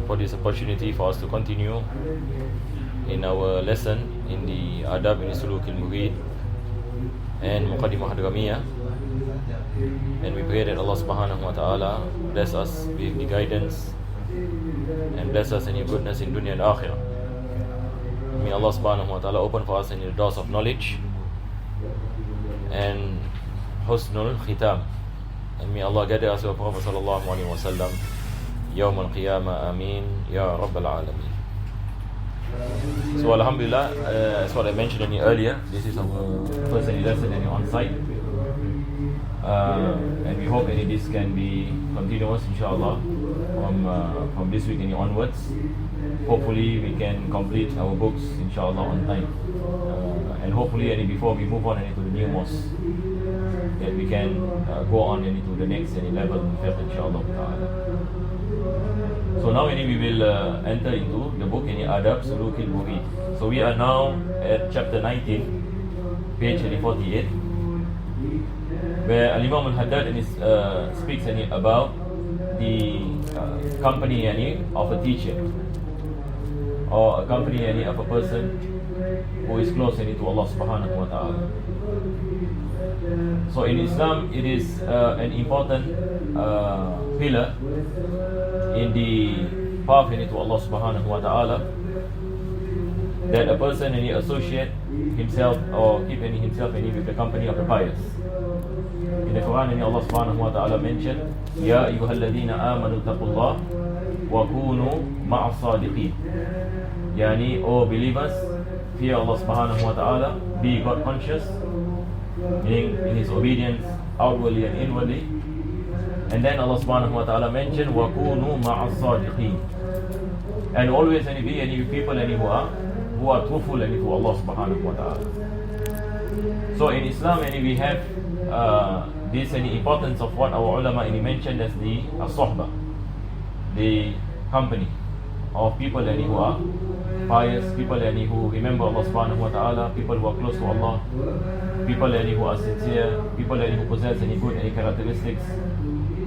for this opportunity for us to continue in our lesson in the Adab in Sulukil Mureed and Muqaddimah Hadramiyah. And we pray that Allah subhanahu wa ta'ala bless us with the guidance and bless us in your goodness in dunya and akhirah. May Allah subhanahu wa ta'ala open for us in the doors of knowledge and husnul khitam. And may Allah gather us with Prophet sallallahu alaihi wasallam Yawm al-Qiyamah, Ameen, Ya Rabbal Alameen. So Alhamdulillah, as what I mentioned earlier, this is our first lesson on site. And we hope this can be continuous, inshallah, from this week onwards. Hopefully we can complete our books, inshallah, on time. And hopefully before we move on to the new mosque, that we can go on to the next level, inshallah. So now we will enter into the book Adab Sulukil Mureed. So we are now at chapter 19, page 48, where Al-Imam Al-Haddad speaks about the company of a teacher, or a company of a person who is close to Allah subhanahu wa ta'ala. So in Islam, it is an important pillar in the path to Allah subhanahu wa ta'ala, that a person associate himself or keep himself with the company of the pious. In the Quran, Allah subhanahu wa ta'ala mentioned, Ya ayyuhalladhina amanu taqullah wa kunu ma'as sadiqeen. Yani, O believers, fear Allah subhanahu wa ta'ala, be God conscious, meaning in His obedience outwardly and inwardly. And then Allah subhanahu wa ta'ala mentioned, wa kunu ma'as sadiqeen, and always be any people who are truthful to Allah subhanahu wa ta'ala. So in Islam, we have this importance of what our ulama mentioned as the as-sohbah, the company of people who are pious, people who remember Allah subhanahu wa ta'ala, people who are close to Allah, people who are sincere, people who possess good characteristics.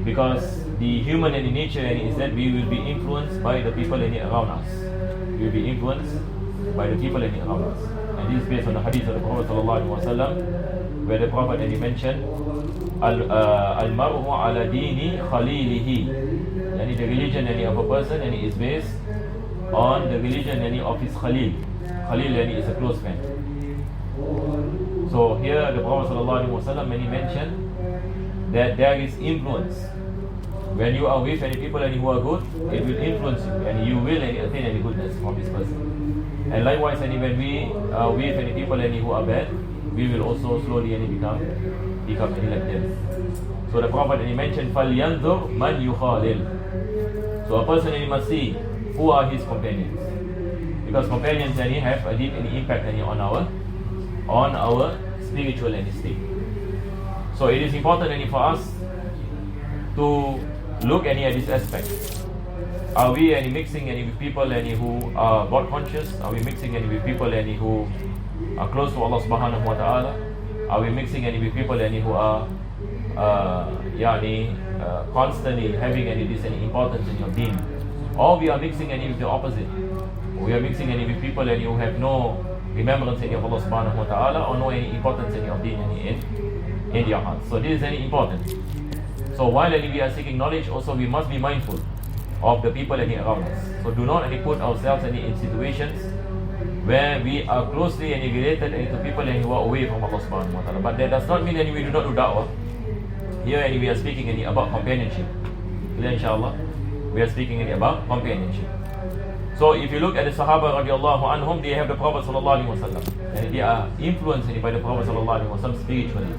Because the human nature is that we will be influenced by the people around us. We will be influenced by the people around us. And this is based on the hadith of the Prophet sallallahu alaihi wasallam, where the Prophet mentioned, Al-mar'u ala dini khalilihi. Yani the religion of a person is based on the religion of his khalil. Khalil is a close friend. So here the Prophet sallallahu alaihi wasallam mentioned that there is influence. When you are with people who are good, it will influence you, and you will attain goodness from this person. And likewise, when we are with people who are bad, we will also slowly become like them. So the Prophet mentioned, فَلْيَنْظُرْ مَنْ يُخَالِلْ. So a person must see who are his companions, because companions have a deep impact on our spiritual state. So it is important for us to look at this aspect. Are we mixing with people who are God conscious? Are we mixing with people who are close to Allah subhanahu wa ta'ala? Are we mixing with people who are constantly having this importance in your deen? Or we are mixing with the opposite? We are mixing with people who have no remembrance of Allah subhanahu wa ta'ala, or no importance of deen in their hearts. So this is important. So while we are seeking knowledge, also we must be mindful of the people around us. So do not put ourselves in situations where we are closely related to people who are away from Allah subhanahu wa ta'ala. But that does not mean we do not do da'wah. Here we are speaking about companionship. Inshallah, we are speaking about companionship. So if you look at the Sahaba radiallahu anhum, they have the Prophet sallallahu alaihi wasallam, and they are influenced by the Prophet sallallahu alaihi wasallam spiritually.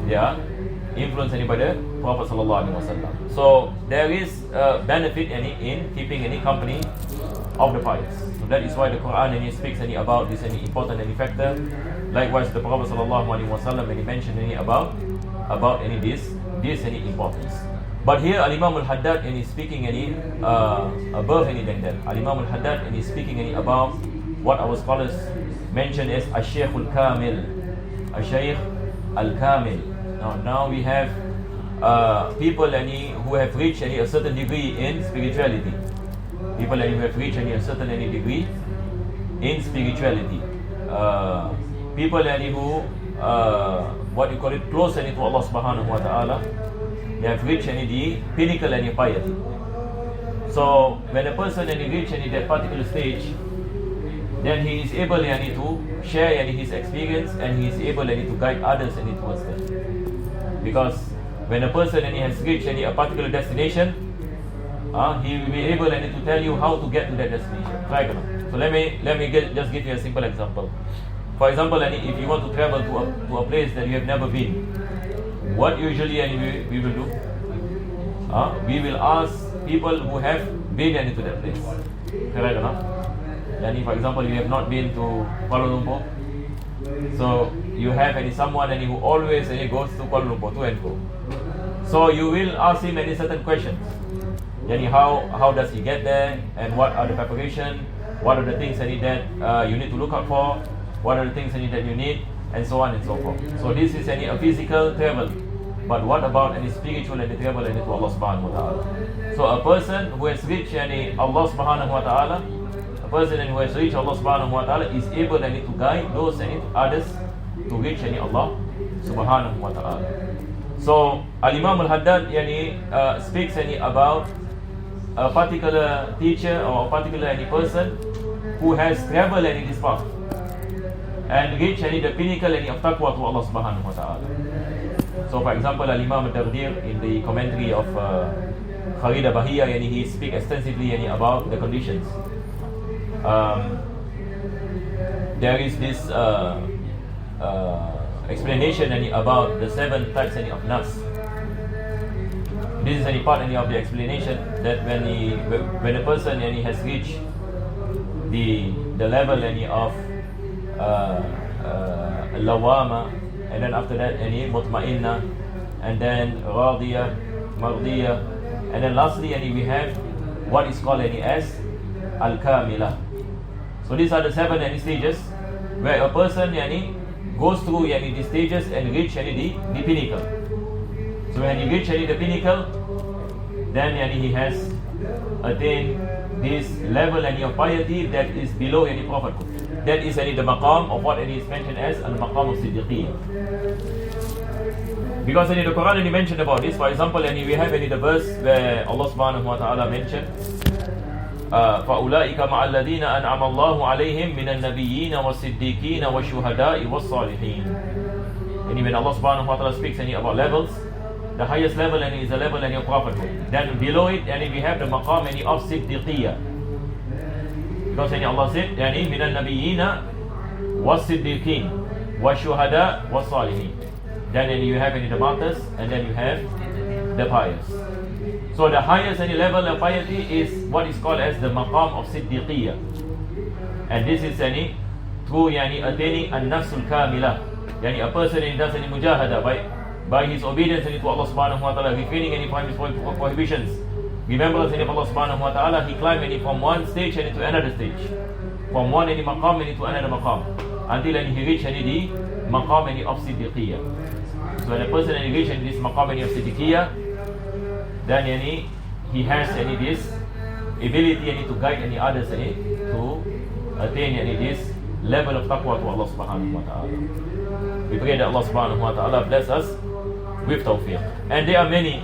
They are influenced by the Prophet sallallahu alaihi wasallam. So there is benefit in keeping any company of the pious. So that is why the Quran speaks about this important factor. Likewise, the Prophet sallallahu alaihi wasallam mentioned about this importance. But here Al-Imam Al-Haddad is speaking above than that. Al-Imam Al-Haddad is speaking about what our scholars mention as Al-Shaykh Al-Kamil. Al-Shaykh Al-Kamil. Now we have people who have reached a certain degree in spirituality. people who have reached a certain degree in spirituality, people who what you call it, close to Allah subhanahu wa ta'ala, they have reached the pinnacle of piety. So when a person reaches that particular stage, then he is able to share his experience, and he is able to guide others towards that. Because when a person has reached a particular destination, he will be able to tell you how to get to that destination. Right? So let me just give you a simple example. For example, if you want to travel to a place that you have never been, what usually we will do? We will ask people who have been to that place. Correct enough? For example, you have not been to Kuala Lumpur, so you have someone who always goes to Kuala Lumpur to and fro. So you will ask him certain questions. How does he get there, and what are the preparation, what are the things that you need to look out for, what are the things that you need, and so on and so forth. So this is a physical travel. But what about any spiritual travel to Allah subhanahu wa ta'ala? So a person who has reached Allah subhanahu wa ta'ala, a person who has reached Allah subhanahu wa ta'ala is able to guide those others to reach Allah subhanahu wa ta'ala. So Al-Imam Al-Haddad speaks about a particular teacher or a particular person who has traveled this path and reached the pinnacle of taqwa to Allah subhanahu wa ta'ala. So for example, Al-Imam Al-Taqdir in the commentary of Kharida Bahiyya, he speaks extensively about the conditions. There is this explanation about the 7 types of nafs. This is part of the explanation that when a person has reached the level of lawama, and then after that mutma'inna, and then radiyah, mardiyah, and then lastly we have what is called as al-kamila. So these are the 7 stages where a person goes through these stages and reach the pinnacle. So when he reach the pinnacle, then he has attained this level of piety that is below prophethood. That is the maqam of what is mentioned as al-maqam of siddiqiyya. Because the Quran mentioned about this. For example, we have the verse where Allah subhanahu wa ta'ala mentioned فَأُولَٰئِكَ مَعَ الَّذِينَ أَنْعَمَ اللَّهُ عَلَيْهِمْ مِنَ النَّبِيِّينَ وَالصِّدِّيقِينَ وَالشُّهَدَاءِ وَالصَّالِحِينَ. And when Allah subhanahu wa ta'ala speaks about levels, the highest level is the level of prophethood. Then below it we have the maqam of siddiqiyya. Because Allah said مِنَ النَّبِيِّينَ وَالصِّدِّيقِينَ وَالشُّهَدَاءِ وَالصَّالِحِينَ. Then you have the martyrs, and then you have the pious. So the highest level of piety is what is called as the maqam of siddiqiyya. And this is through attaining an-nafsul kamila. A person does mujahada by his obedience to Allah subhanahu wa ta'ala, refraining from his prohibitions, remembrance of Allah subhanahu wa ta'ala, he climbed from one stage to another stage, from one maqam to another maqam, until he reached the maqam of siddiqiyya. So when a person reaches this maqam of siddiqiyya, then he has this ability to guide others to attain this level of taqwa to Allah subhanahu wa ta'ala. We pray that Allah subhanahu wa ta'ala bless us with tawfiq. And there are many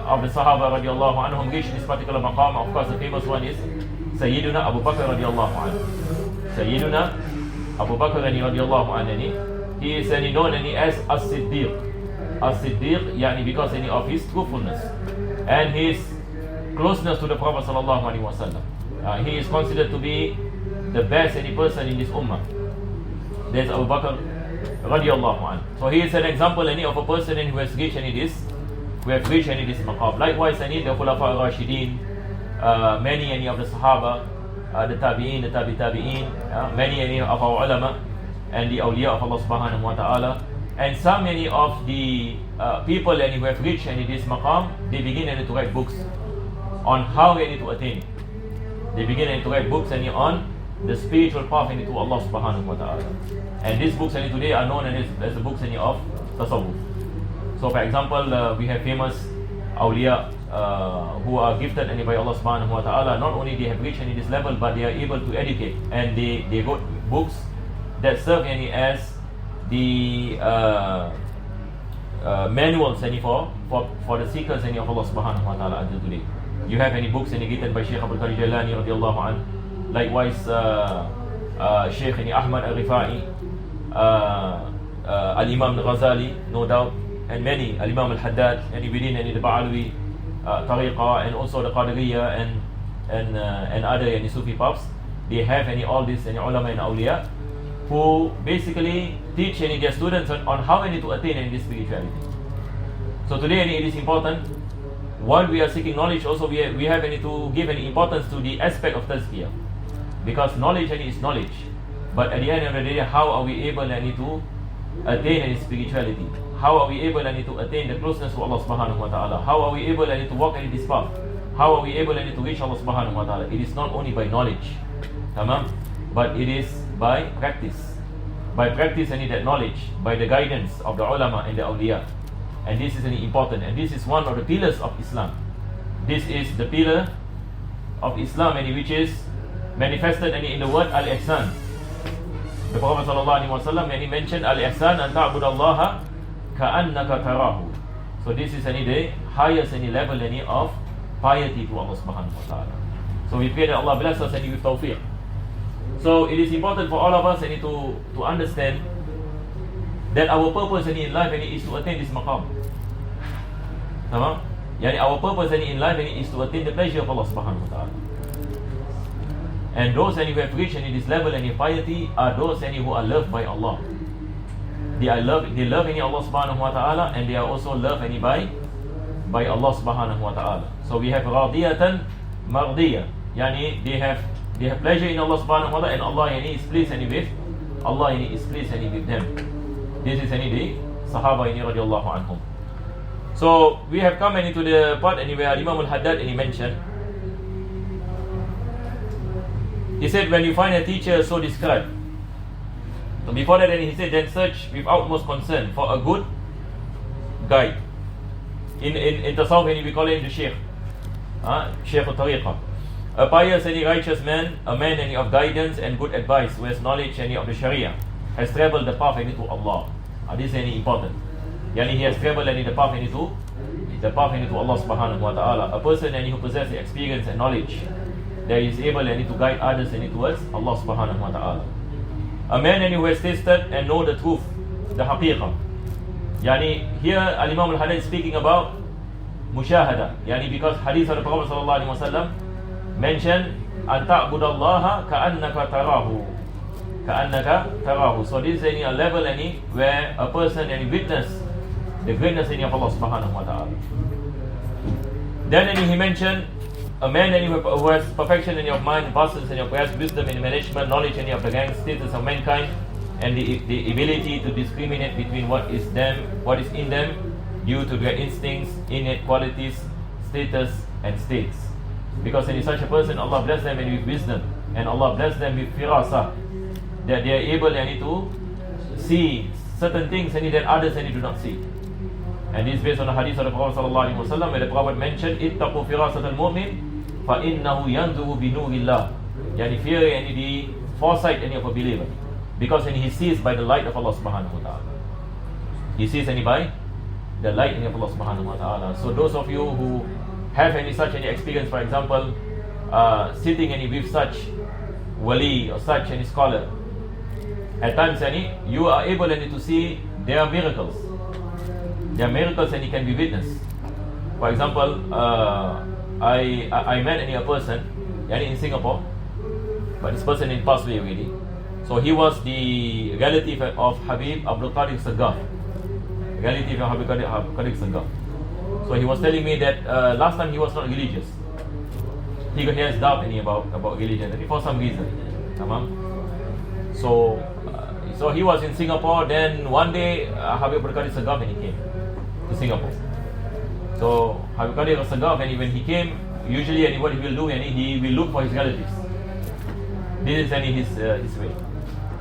of the Sahaba radiallahu anhum reached this particular maqam. Of course, the famous one is Sayyiduna Abu Bakr radiallahu anhu. Sayyiduna Abu Bakr radiallahu anhu. He is known as As-Siddiq. As-Siddiq, because of his truthfulness and his closeness to the Prophet sallallahu alaihi wasallam. He is considered to be the best person in this ummah. There's Abu Bakr radiallahu anhu. So he is an example of a person who has reached this maqam. Likewise, the Khulafa al-Rashidin, many of the Sahaba, the Tabi'in, the Tabi'in, many of our ulama and the awliya of Allah subhanahu wa ta'ala, and so many of the people who have reached this maqam, they begin to write books on how to attain it. They begin to write books on the spiritual path to Allah subhanahu wa ta'ala. And these books today are known as the books of tasawwuf. So for example, we have famous awliya who are gifted by Allah subhanahu wa ta'ala, not only they have reached this level, but they are able to educate, and they wrote books that serve as the manuals for the seekers of Allah subhanahu wa ta'ala until today. You have any books written by Sheikh Abdul Qadir Jailani radiallahu anh, likewise Sheikh Ahmad al-Rifai, Al-Imam al-Ghazali, no doubt, and many, Al-Imam al-Haddad, and within the Ba'alawi Tariqah, and also the Qadiriyya and other Sufi paths. They have all this ulama and awliya who basically teach their students on how to attain this spirituality. So today it is important, while we are seeking knowledge, also we have to give importance to the aspect of tazkiyah, because knowledge is knowledge, but at the end of the day, how are we able to attain spirituality? How are we able to attain the closeness to Allah subhanahu wa ta'ala? How are we able to walk in this path? How are we able to reach Allah subhanahu wa ta'ala? It is not only by knowledge, but it is by practice. By practice that knowledge, by the guidance of the ulama and the awliya. And this is important, and this is one of the pillars of Islam. This is the pillar of Islam, which is manifested in the word al-ihsan. The Prophet sallallahu alaihi wasallam, when he mentioned al-ihsan, an ta'budallaha ka'annaka tarahu. So this is the highest level of piety to Allah subhanahu wa ta'ala. So we pray that Allah bless us with tawfiq. So it is important for all of us to understand that our purpose in life is to attain this maqam. Our purpose in life is to attain the pleasure of Allah subhanahu wa ta'ala. And those who have reached this level and piety are those who are loved by Allah. They love Allah subhanahu wa ta'ala, and they are also loved by Allah subhanahu wa ta'ala. So we have radiyatan mardiyah, they have pleasure in Allah subhanahu wa ta'ala, and Allah is pleased with them. This is the Sahaba radiallahu anhum. So we have come into the part where Imam al-Haddad mentioned. He said, when you find a teacher so described. So before that, he said, then search with utmost concern for a good guide. In Tasawwuf, we call him the Sheikh, Sheikh al-Tariqah. A pious and righteous man, a man of guidance and good advice, who has knowledge of the Sharia, has traveled the path to Allah. This is important. He has traveled the path to Allah subhanahu wa ta'ala. A person who possesses experience and knowledge, that is able to guide others towards Allah subhanahu wa ta'ala. A man who has tasted and know the truth, the haqiqah. Here Al-Imam al-Haddad is speaking about mushahada. Because hadith of the Prophet sallallahu alaihi wasallam mentioned an ta'budallaha ka'annaka tarahu. So this is a level where a person witness the greatness of Allah subhanahu wa ta'ala. Then he mentioned a man who has perfection of mind, vastness and perhaps wisdom in management, knowledge of the gang status of mankind, and the ability to discriminate between what is in them due to their instincts, innate qualities, status and states. Because in such a person, Allah bless them with wisdom, and Allah bless them with firasa, that they are able to see certain things that others do not see. And this is based on the hadith of the Prophet sallallahu alaihi wasallam, where the Prophet mentioned, ittaqu firasat al-mu'min fa innahu yanzuru bi nurillah. Fear the foresight of a believer, because he sees by the light of Allah subhanahu wa ta'ala. He sees by the light of Allah subhanahu wa ta'ala. So those of you who have such experience, for example, sitting with such wali or such scholar, at times you are able to see their miracles. Their miracles can be witnessed. For example, I met a person in Singapore, but this person passed away already. So he was the relative of Habib Abdul Qadir Saggaf. So he was telling me that last time he was not religious. He has doubt about religion for some reason. So he was in Singapore. Then one day Habib Abdul Qadir Saggaf came to Singapore. So Habib Qadir Saggaf, when he came, usually what he will do, he will look for his relatives. This is his way.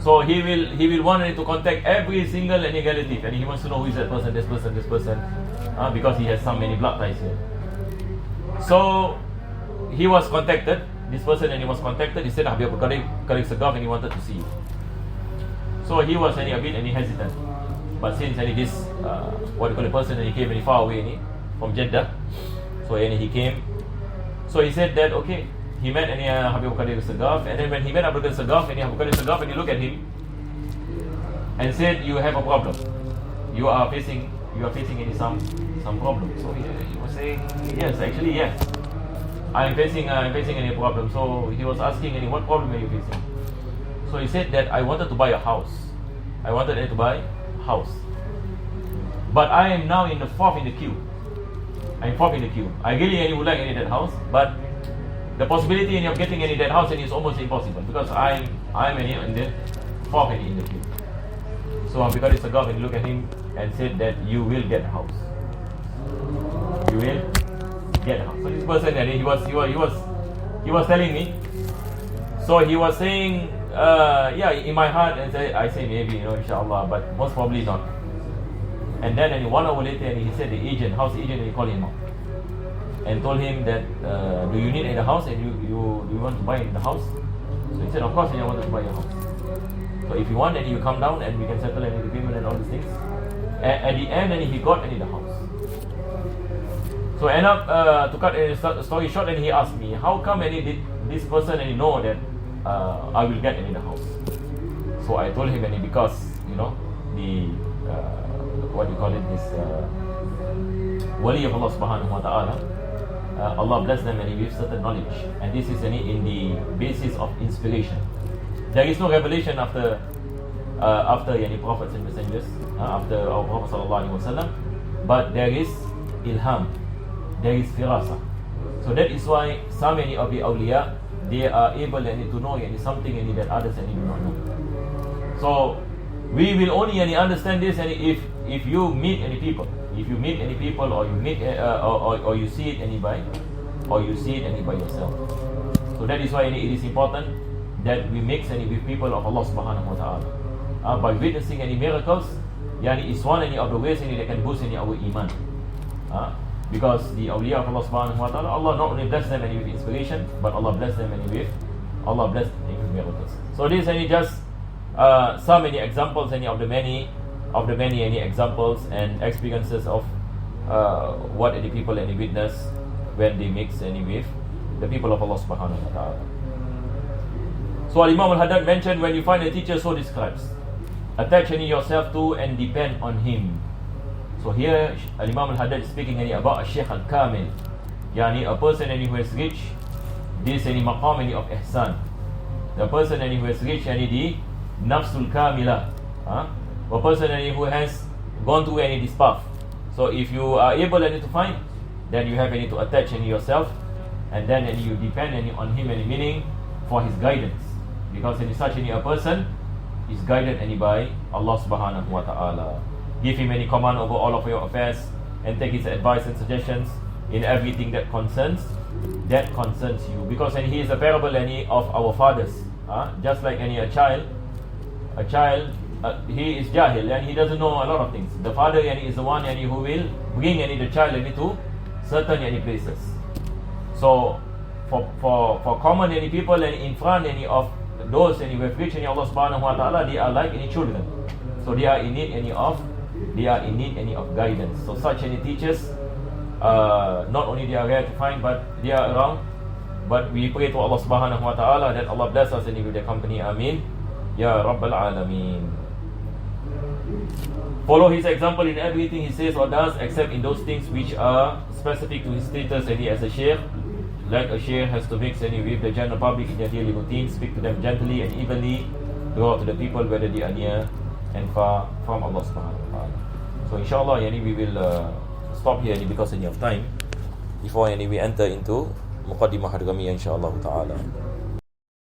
So he will want to contact every single relative, and he wants to know who is that person, this person, because he has so many blood ties here. So he was contacted, this person, and he was contacted. He said Habib Karik Sagaf, and he wanted to see you. So he was a bit hesitant. But since this what you call a person, and he came very far away from Jeddah, so he came. So he said that okay, he met Habib Karik Sagaf, and then when he met Habib Karik Sagaf, and Habib Karik Sagaf, and he looked at him and said, "You have a problem. You are facing some problem." So he was saying, "Yes, actually yes, I'm facing any problem." So he was asking, "What problem are you facing?" So he said that I wanted to buy a house. I wanted to buy a house, but I am now in the fourth in the queue. I'm fourth in the queue. I really would like that house, but the possibility of getting that house is almost impossible because I'm in the fourth in the queue. So because it's a government, look at him and said that you will get a house. You will get a house. So this person, and he was telling me. So he was saying, yeah, in my heart, and I say maybe, inshallah, but most probably not. And then 1 hour later, and he said the agent, house agent, and he called him up and told him that, do you need a house, and you want to buy the house? So he said, of course, I want to buy a house. So if you want, then you come down and we can settle any agreement and all these things. At the end, he got the house. So end up to cut the story short, and he asked me, how come did this person know that I will get the house? So I told him because the what you call it, this wali of Allah subhanahu wa ta'ala, Allah bless them with certain knowledge, and this is in the basis of inspiration. There is no revelation after prophets and messengers, after our Prophet sallallahu alaihi wasallam, but there is ilham, there is firasa. So that is why so many of the awliya, they are able to know something that others do not know. So we will only understand this if you meet any people, or you meet or you see it by yourself. So that is why it is important that we mix with people of Allah subhanahu wa ta'ala. By witnessing any miracles, is one of the ways that can boost our iman. Because the awliya of Allah subhanahu wa ta'ala, Allah not only bless them with inspiration, but Allah bless them with miracles. So this is just so many examples of the many examples and experiences of what the people witness when they mix with the people of Allah subhanahu wa ta'ala. So Imam al-Haddad mentioned, when you find a teacher, so describes, attach yourself to and depend on him. So here Imam al-Haddad is speaking about a Shaykh al-Kamil, a person who has reached this maqam of ihsan, the person who has reached the nafsul kamila, a person who has gone through this path. So if you are able to find, then you have to attach yourself, and then you depend on him, meaning for his guidance, because such a person is guided by Allah subhanahu wa ta'ala. Give him any command over all of your affairs, and take his advice and suggestions in everything that concerns you, because he is a parable of our fathers. Just like a child, he is jahil and he doesn't know a lot of things. The father is the one who will bring the child to certain places. So for common people in front of those who have reached Allah subhanahu wa ta'ala, they are like children. So they are in need of guidance. So such teachers, not only they are rare to find, but they are around. But we pray to Allah subhanahu wa ta'ala that Allah bless us with their company. Ameen. Ya Rabbal Alameen. Follow his example in everything he says or does, except in those things which are specific to his status as a shaykh. Like a shaykh has to mix with the general public in their daily routine, speak to them gently and evenly, go out to the people whether they are near and far from Allah subhanahu wa ta'ala. So inshallah we will stop here because of time, before we enter into Muqaddimah Hadramiyah inshallah ta'ala.